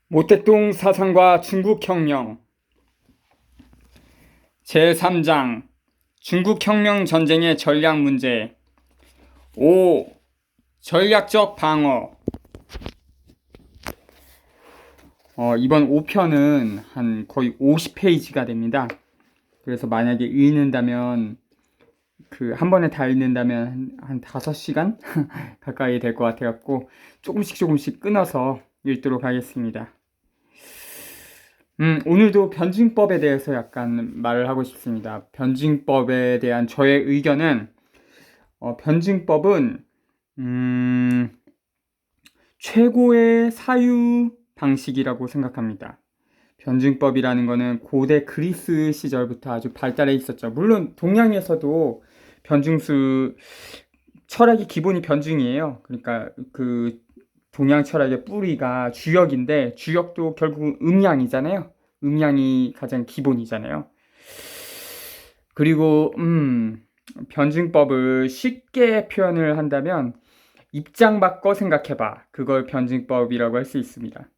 모택동 사상과 중국혁명 제3장 중국혁명 전쟁의 전략 문제 5. 전략적 방어. 이번 5편은 한 거의 50페이지가 됩니다. 그래서 만약에 읽는다면 한 번에 다 읽는다면 한 5시간 가까이 될 것 같아갖고 조금씩 끊어서 읽도록 하겠습니다. 오늘도 변증법에 대해서 약간 말을 하고 싶습니다. 변증법에 대한 저의 의견은, 변증법은, 최고의 사유 방식이라고 생각합니다. 변증법이라는 거는 고대 그리스 시절부터 아주 발달해 있었죠. 물론 동양에서도 변증수, 철학의 기본이 변증이에요. 그러니까 동양 철학의 뿌리가 주역인데, 주역도 결국 음양이잖아요. 음양이 가장 기본이잖아요. 그리고 변증법을 쉽게 표현을 한다면 입장 바꿔 생각해봐. 그걸 변증법이라고 할 수 있습니다.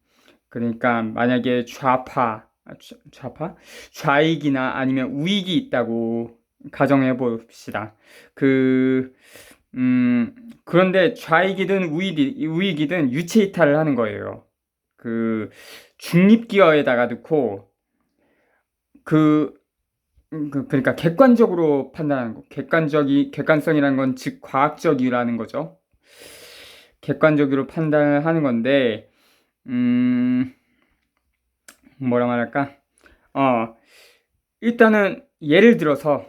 그러니까 만약에 좌익이나 아니면 우익이 있다고 가정해 봅시다. 그런데 좌익이든 우익이든 유체 이탈을 하는 거예요. 중립기어에다가 넣고, 그러니까 객관적으로 판단하는 거. 객관성이라는 건 즉 과학적이라는 거죠. 객관적으로 판단을 하는 건데, 뭐라 말할까? 일단은 예를 들어서,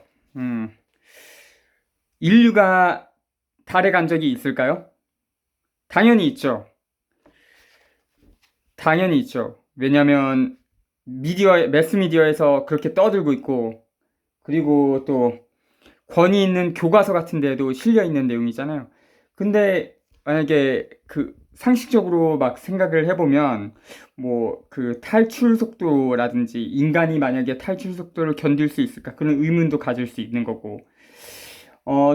인류가 달에 간 적이 있을까요? 당연히 있죠. 당연히 있죠. 왜냐면 매스미디어에서 그렇게 떠들고 있고, 그리고 또 권위 있는 교과서 같은 데도 실려 있는 내용이잖아요. 근데 만약에 상식적으로 막 생각을 해보면, 탈출 속도라든지 인간이 만약에 탈출 속도를 견딜 수 있을까? 그런 의문도 가질 수 있는 거고,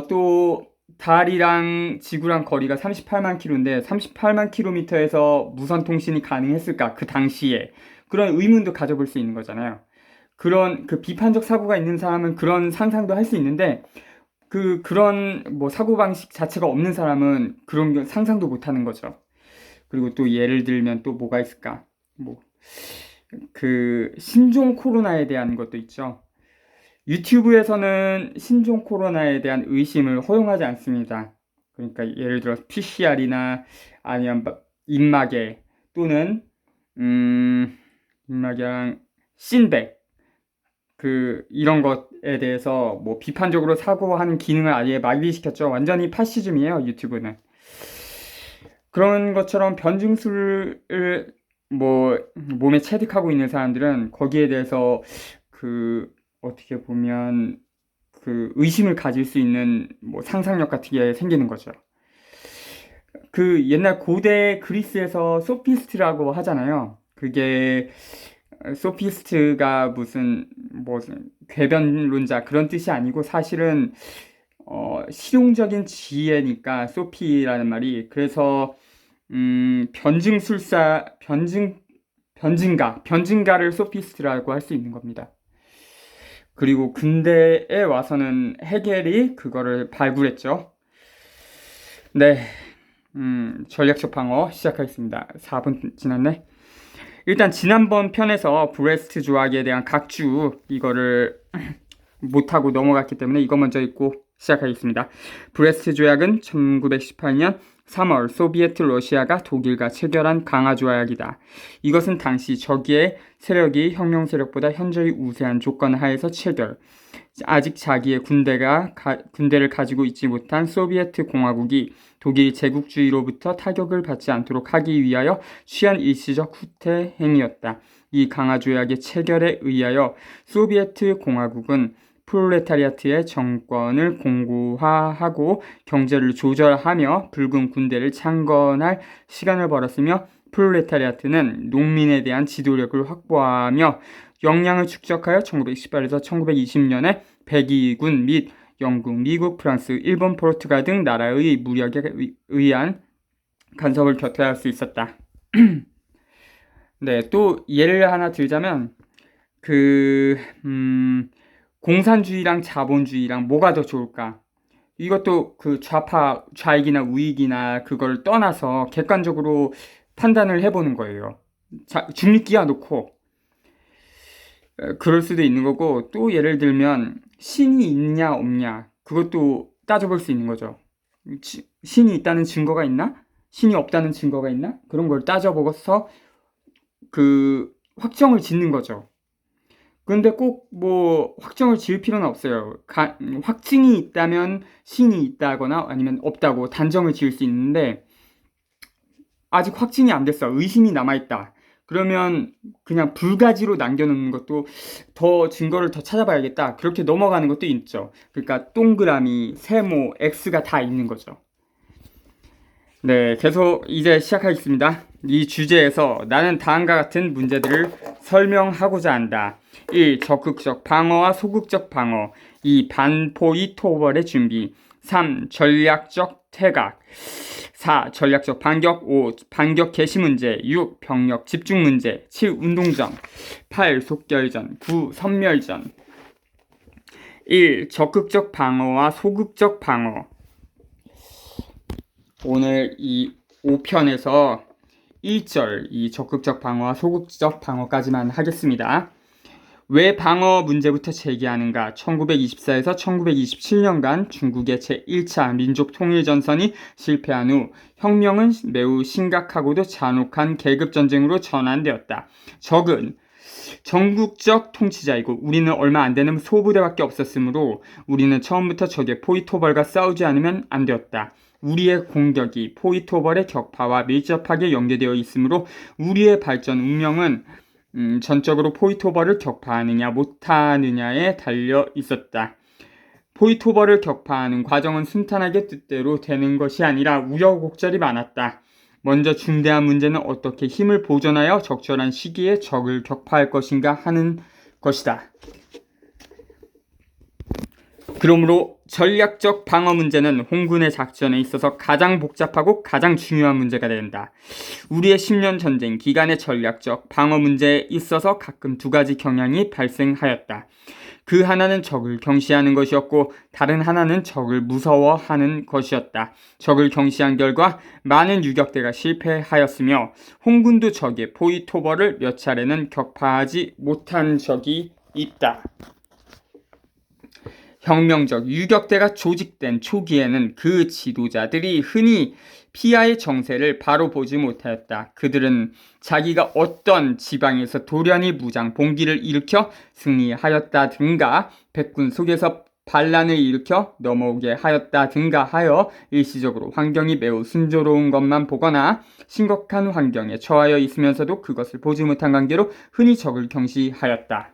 또 달이랑 지구랑 거리가 38만 킬로인데 38만 킬로미터에서 무선 통신이 가능했을까? 그 당시에 그런 의문도 가져볼 수 있는 거잖아요. 그런 비판적 사고가 있는 사람은 그런 상상도 할 수 있는데, 그런 사고방식 자체가 없는 사람은 그런 상상도 못 하는 거죠. 그리고 또 예를 들면 또 뭐가 있을까? 신종 코로나에 대한 것도 있죠. 유튜브에서는 신종 코로나에 대한 의심을 허용하지 않습니다. 그러니까 예를 들어 PCR이나 아니면 입마개 또는 입마개랑 신백 이런 것에 대해서 비판적으로 사고하는 기능을 아예 마비시켰죠. 완전히 파시즘이에요, 유튜브는. 그런 것처럼 변증술을 몸에 체득하고 있는 사람들은 거기에 대해서 어떻게 보면 의심을 가질 수 있는 상상력 같은 게 생기는 거죠. 옛날 고대 그리스에서 소피스트라고 하잖아요. 그게 소피스트가 무슨 궤변론자 그런 뜻이 아니고 사실은 실용적인 지혜니까 소피라는 말이. 그래서 변증가를 소피스트라고 할 수 있는 겁니다. 그리고 근대에 와서는 헤겔이 그거를 발굴했죠. 네, 전략적 방어 시작하겠습니다. 4분 지났네. 일단 지난번 편에서 브레스트 조약에 대한 각주 이거를 못하고 넘어갔기 때문에 이거 먼저 읽고 시작하겠습니다. 브레스트 조약은 1918년 3월 소비에트 러시아가 독일과 체결한 강화 조약이다. 이것은 당시 적의 세력이 혁명 세력보다 현저히 우세한 조건 하에서 체결. 아직 자기의 군대를 가지고 있지 못한 소비에트 공화국이 독일 제국주의로부터 타격을 받지 않도록 하기 위하여 취한 일시적 후퇴 행위였다. 이 강화 조약의 체결에 의하여 소비에트 공화국은 프롤레타리아트의 정권을 공고화하고 경제를 조절하며 붉은 군대를 창건할 시간을 벌었으며, 프롤레타리아트는 농민에 대한 지도력을 확보하며 역량을 축적하여 1918에서 1920년에 백의군 및 영국, 미국, 프랑스, 일본, 포르투갈 등 나라의 무력에 의한 간섭을 격퇴할 수 있었다. 네, 또 예를 하나 들자면 그 공산주의랑 자본주의랑 뭐가 더 좋을까? 이것도 그 좌익이나 우익이나 그걸 떠나서 객관적으로 판단을 해보는 거예요. 중립기아 놓고 그럴 수도 있는 거고, 또 예를 들면 신이 있냐 없냐 그것도 따져볼 수 있는 거죠. 신이 있다는 증거가 있나? 신이 없다는 증거가 있나? 그런 걸 따져보고서 그 확정을 짓는 거죠. 그런데 꼭 뭐 확정을 지을 필요는 없어요. 확증이 있다면 신이 있다거나 아니면 없다고 단정을 지을 수 있는데, 아직 확증이 안 됐어. 의심이 남아있다. 그러면 그냥 불가지로 남겨놓는 것도, 더 증거를 더 찾아봐야겠다. 그렇게 넘어가는 것도 있죠. 그러니까 동그라미, 세모, X가 다 있는 거죠. 네, 계속 이제 시작하겠습니다. 이 주제에서 나는 다음과 같은 문제들을 설명하고자 한다. 1. 적극적 방어와 소극적 방어. 2. 반포위 토벌의 준비. 3. 전략적 퇴각. 4. 전략적 반격. 5. 반격 개시 문제. 6. 병력 집중 문제. 7. 운동전. 8. 속결전. 9. 선멸전. 1. 적극적 방어와 소극적 방어. 오늘 이 5편에서 1절 이 적극적 방어와 소극적 방어까지만 하겠습니다. 왜 방어 문제부터 제기하는가? 1924에서 1927년간 중국의 제1차 민족통일전선이 실패한 후 혁명은 매우 심각하고도 잔혹한 계급전쟁으로 전환되었다. 적은 전국적 통치자이고 우리는 얼마 안 되는 소부대밖에 없었으므로 우리는 처음부터 적의 포위토벌과 싸우지 않으면 안 되었다. 우리의 공격이 포위토벌의 격파와 밀접하게 연계되어 있으므로 우리의 발전 운명은 전적으로 포위토벌을 격파하느냐 못하느냐에 달려 있었다. 포위토벌을 격파하는 과정은 순탄하게 뜻대로 되는 것이 아니라 우여곡절이 많았다. 먼저 중대한 문제는 어떻게 힘을 보존하여 적절한 시기에 적을 격파할 것인가 하는 것이다. 그러므로 전략적 방어 문제는 홍군의 작전에 있어서 가장 복잡하고 가장 중요한 문제가 된다. 우리의 10년 전쟁 기간의 전략적 방어 문제에 있어서 가끔 두 가지 경향이 발생하였다. 그 하나는 적을 경시하는 것이었고 다른 하나는 적을 무서워하는 것이었다. 적을 경시한 결과 많은 유격대가 실패하였으며 홍군도 적의 포위토벌을 몇 차례는 격파하지 못한 적이 있다. 혁명적 유격대가 조직된 초기에는 그 지도자들이 흔히 피하의 정세를 바로 보지 못하였다. 그들은 자기가 어떤 지방에서 돌연히 무장 봉기를 일으켜 승리하였다든가 백군 속에서 반란을 일으켜 넘어오게 하였다든가 하여 일시적으로 환경이 매우 순조로운 것만 보거나 심각한 환경에 처하여 있으면서도 그것을 보지 못한 관계로 흔히 적을 경시하였다.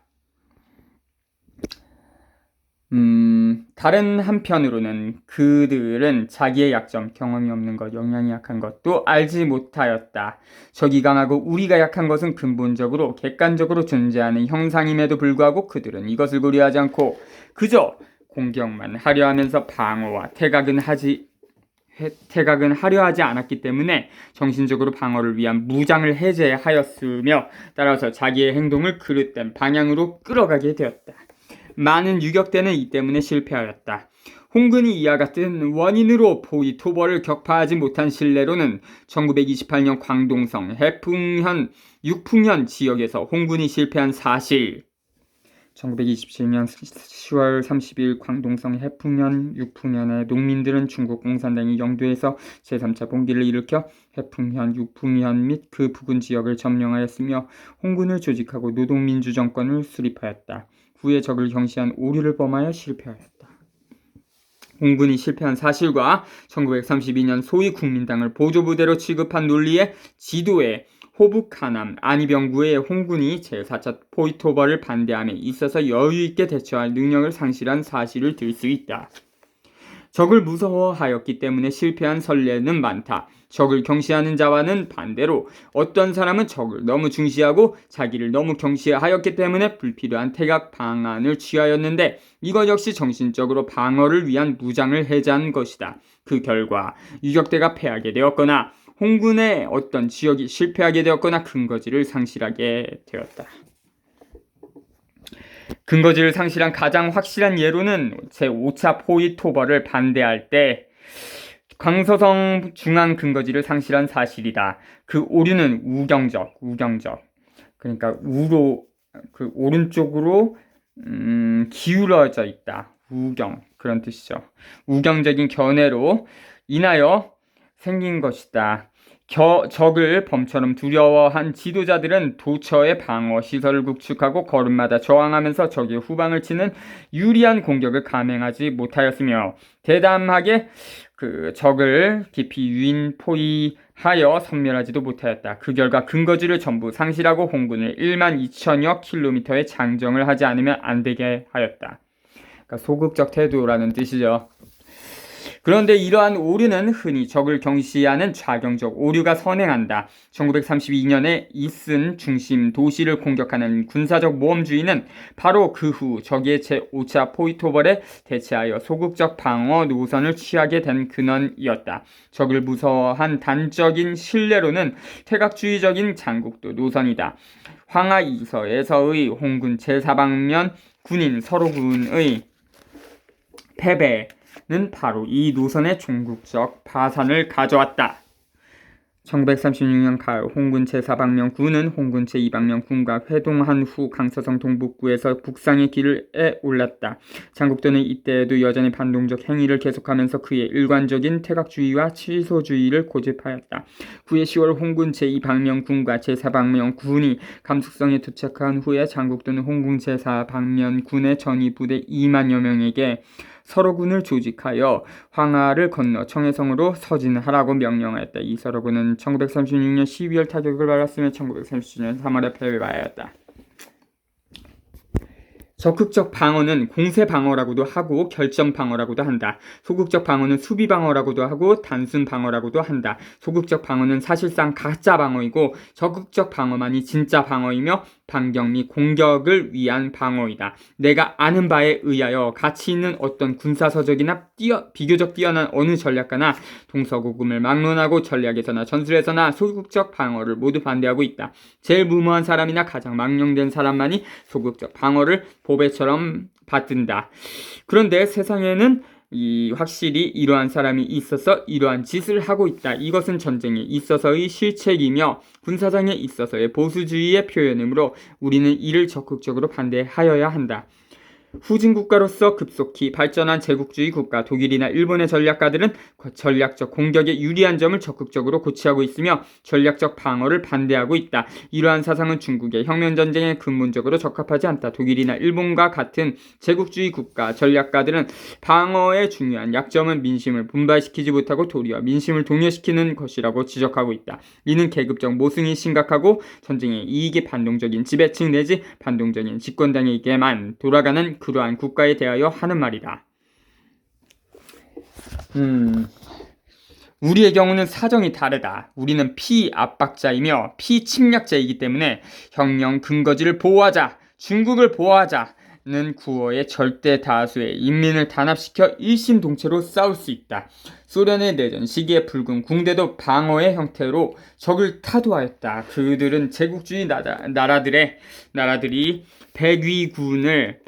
다른 한편으로는 그들은 자기의 약점, 경험이 없는 것, 역량이 약한 것도 알지 못하였다. 적이 강하고 우리가 약한 것은 근본적으로 객관적으로 존재하는 형상임에도 불구하고 그들은 이것을 고려하지 않고 그저 공격만 하려 하면서 방어와 퇴각은 하려 하지 않았기 때문에 정신적으로 방어를 위한 무장을 해제하였으며 따라서 자기의 행동을 그릇된 방향으로 끌어가게 되었다. 많은 유격대는 이 때문에 실패하였다. 홍군이 이와 같은 원인으로 포위토벌을 격파하지 못한 신뢰로는 1928년 광동성 해풍현, 육풍현 지역에서 홍군이 실패한 사실, 1927년 10월 30일 광동성 해풍현, 육풍현의 농민들은 중국 공산당이 영도에서 제3차 봉기를 일으켜 해풍현, 육풍현 및 그 부근 지역을 점령하였으며 홍군을 조직하고 노동민주 정권을 수립하였다. 후에 적을 경시한 오류를 범하여 실패하였다. 홍군이 실패한 사실과 1932년 소위 국민당을 보조부대로 취급한 논리의 지도에 호북 하남 안희병구의 홍군이 제4차 포위토벌을 반대함에 있어서 여유있게 대처할 능력을 상실한 사실을 들 수 있다. 적을 무서워하였기 때문에 실패한 선례는 많다. 적을 경시하는 자와는 반대로 어떤 사람은 적을 너무 중시하고 자기를 너무 경시하였기 때문에 불필요한 퇴각 방안을 취하였는데 이것 역시 정신적으로 방어를 위한 무장을 해제한 것이다. 그 결과 유격대가 패하게 되었거나 홍군의 어떤 지역이 실패하게 되었거나 근거지를 상실하게 되었다. 근거지를 상실한 가장 확실한 예로는 제5차 포위토벌을 반대할 때 광서성 중앙 근거지를 상실한 사실이다. 그 오류는 우경적. 그러니까 우로 그 오른쪽으로 기울어져 있다. 우경 그런 뜻이죠. 우경적인 견해로 인하여 생긴 것이다. 적을 범처럼 두려워한 지도자들은 도처의 방어 시설을 구축하고 걸음마다 저항하면서 적의 후방을 치는 유리한 공격을 감행하지 못하였으며 대담하게 그 적을 깊이 유인 포위하여 섬멸하지도 못하였다. 그 결과 근거지를 전부 상실하고 홍군을 1만 2천여 킬로미터의 장정을 하지 않으면 안 되게 하였다. 그러니까 소극적 태도라는 뜻이죠. 그런데 이러한 오류는 흔히 적을 경시하는 좌경적 오류가 선행한다. 1932년에 이슨 중심 도시를 공격하는 군사적 모험주의는 바로 그 후 적의 제5차 포위토벌에 대체하여 소극적 방어 노선을 취하게 된 근원이었다. 적을 무서워한 단적인 신뢰로는 퇴각주의적인 장국도 노선이다. 황하 이서에서의 홍군 제4방면 군인 서로군의 패배는 바로 이 노선의 종국적 파산을 가져왔다. 1936년 가을 홍군 제4방면 군은 홍군 제2방면 군과 회동한 후 강서성 동북부에서 북상의 길에 올랐다. 장국도는 이때에도 여전히 반동적 행위를 계속하면서 그의 일관적인 퇴각주의와 취소주의를 고집하였다. 9월 10월 홍군 제2방면 군과 제4방면 군이 감숙성에 도착한 후에 장국도는 홍군 제4방면 군의 전위 부대 2만여 명에게 서로군을 조직하여 황하를 건너 청해성으로 서진하라고 명령하였다. 이 서로군은 1936년 12월 타격을 받았으며 1937년 3월에 패배하였다. 적극적 방어는 공세 방어라고도 하고 결점 방어라고도 한다. 소극적 방어는 수비 방어라고도 하고 단순 방어라고도 한다. 소극적 방어는 사실상 가짜 방어이고 적극적 방어만이 진짜 방어이며 반격 및 공격을 위한 방어이다. 내가 아는 바에 의하여 가치 있는 어떤 군사서적이나 비교적 뛰어난 어느 전략가나 동서고금을 막론하고 전략에서나 전술에서나 소극적 방어를 모두 반대하고 있다. 제일 무모한 사람이나 가장 망령된 사람만이 소극적 방어를 보배처럼 받든다. 그런데 세상에는 확실히 이러한 사람이 있어서 이러한 짓을 하고 있다. 이것은 전쟁에 있어서의 실책이며 군사장에 있어서의 보수주의의 표현이므로 우리는 이를 적극적으로 반대하여야 한다. 후진 국가로서 급속히 발전한 제국주의 국가 독일이나 일본의 전략가들은 전략적 공격에 유리한 점을 적극적으로 고취하고 있으며 전략적 방어를 반대하고 있다. 이러한 사상은 중국의 혁명전쟁에 근본적으로 적합하지 않다. 독일이나 일본과 같은 제국주의 국가 전략가들은 방어의 중요한 약점은 민심을 분발시키지 못하고 도리어 민심을 동요시키는 것이라고 지적하고 있다. 이는 계급적 모순이 심각하고 전쟁의 이익이 반동적인 지배층 내지 반동적인 집권당에게만 돌아가는 그러한 국가에 대하여 하는 말이다. 우리의 경우는 사정이 다르다. 우리는 피압박자이며 피침략자이기 때문에 혁명 근거지를 보호하자, 중국을 보호하자는 구호에 절대 다수의 인민을 단합시켜 일심동체로 싸울 수 있다. 소련의 내전 시기에 붉은 궁대도 방어의 형태로 적을 타도하였다. 그들은 제국주의 나라들이 백군을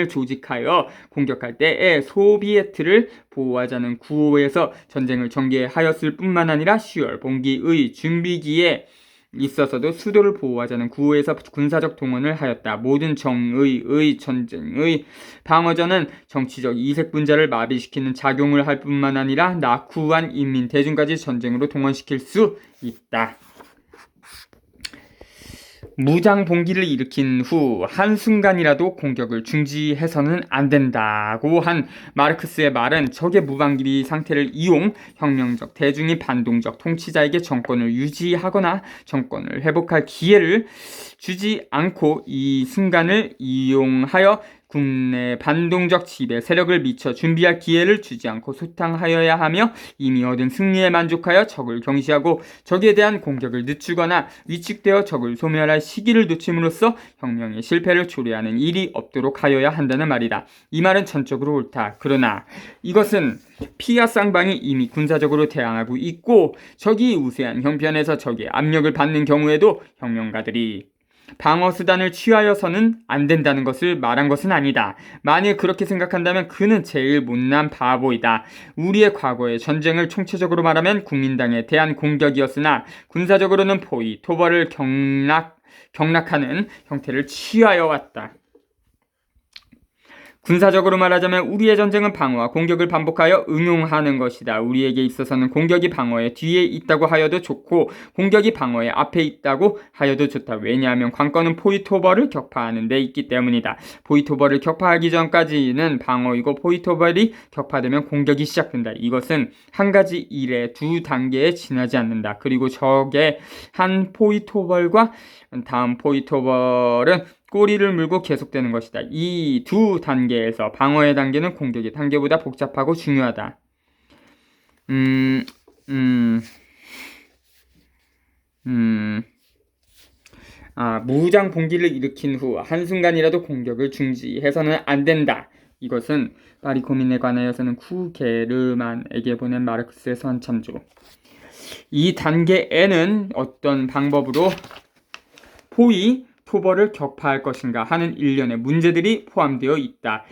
조직하여 공격할 때에 소비에트를 보호하자는 구호에서 전쟁을 전개하였을 뿐만 아니라 10월 봉기의 준비기에 있어서도 수도를 보호하자는 구호에서 군사적 동원을 하였다. 모든 정의의 전쟁의 방어전은 정치적 이색 분자를 마비시키는 작용을 할 뿐만 아니라 낙후한 인민 대중까지 전쟁으로 동원시킬 수 있다. 무장 봉기를 일으킨 후 한순간이라도 공격을 중지해서는 안 된다고 한 마르크스의 말은 적의 무방비 상태를 이용 혁명적 대중이 반동적 통치자에게 정권을 유지하거나 정권을 회복할 기회를 주지 않고 이 순간을 이용하여 국내 반동적 지배 세력을 미쳐 준비할 기회를 주지 않고 소탕하여야 하며 이미 얻은 승리에 만족하여 적을 경시하고 적에 대한 공격을 늦추거나 위축되어 적을 소멸할 시기를 놓침으로써 혁명의 실패를 초래하는 일이 없도록 하여야 한다는 말이다. 이 말은 전적으로 옳다. 그러나 이것은 피와 쌍방이 이미 군사적으로 대항하고 있고 적이 우세한 형편에서 적의 압력을 받는 경우에도 혁명가들이 방어수단을 취하여서는 안 된다는 것을 말한 것은 아니다. 만일 그렇게 생각한다면 그는 제일 못난 바보이다. 우리의 과거의 전쟁을 총체적으로 말하면 국민당에 대한 공격이었으나 군사적으로는 포위, 토벌을 경락하는 형태를 취하여 왔다. 군사적으로 말하자면 우리의 전쟁은 방어와 공격을 반복하여 응용하는 것이다. 우리에게 있어서는 공격이 방어의 뒤에 있다고 하여도 좋고 공격이 방어의 앞에 있다고 하여도 좋다. 왜냐하면 관건은 포위토벌을 격파하는 데 있기 때문이다. 포위토벌을 격파하기 전까지는 방어이고 포위토벌이 격파되면 공격이 시작된다. 이것은 한 가지 일의 두 단계에 지나지 않는다. 그리고 적의 한 포위토벌과 다음 포위토벌은 꼬리를 물고 계속되는 것이다. 이 두 단계에서 방어의 단계는 공격의 단계보다 복잡하고 중요하다. 무장 봉기를 일으킨 후 한순간이라도 공격을 중지해서는 안 된다. 이것은 파리 코민에 관하여서는 쿠게르만에게 보낸 마르크스의 선참조. 이 단계에는 어떤 방법으로 포위, 토벌을 격파할 것인가 하는 일련의 문제들이 포함되어 있다.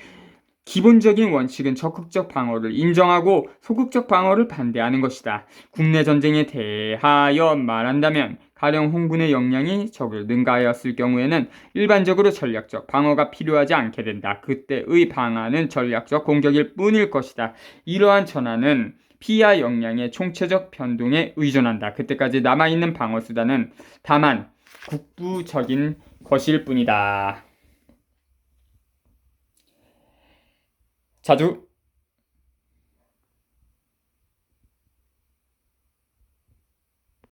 기본적인 원칙은 적극적 방어를 인정하고 소극적 방어를 반대하는 것이다. 국내 전쟁에 대하여 말한다면 가령 홍군의 역량이 적을 능가하였을 경우에는 일반적으로 전략적 방어가 필요하지 않게 된다. 그때의 방안은 전략적 공격일 뿐일 것이다. 이러한 전환은 피와 역량의 총체적 변동에 의존한다. 그때까지 남아있는 방어수단은 다만 국부적인 것일 뿐이다. 자주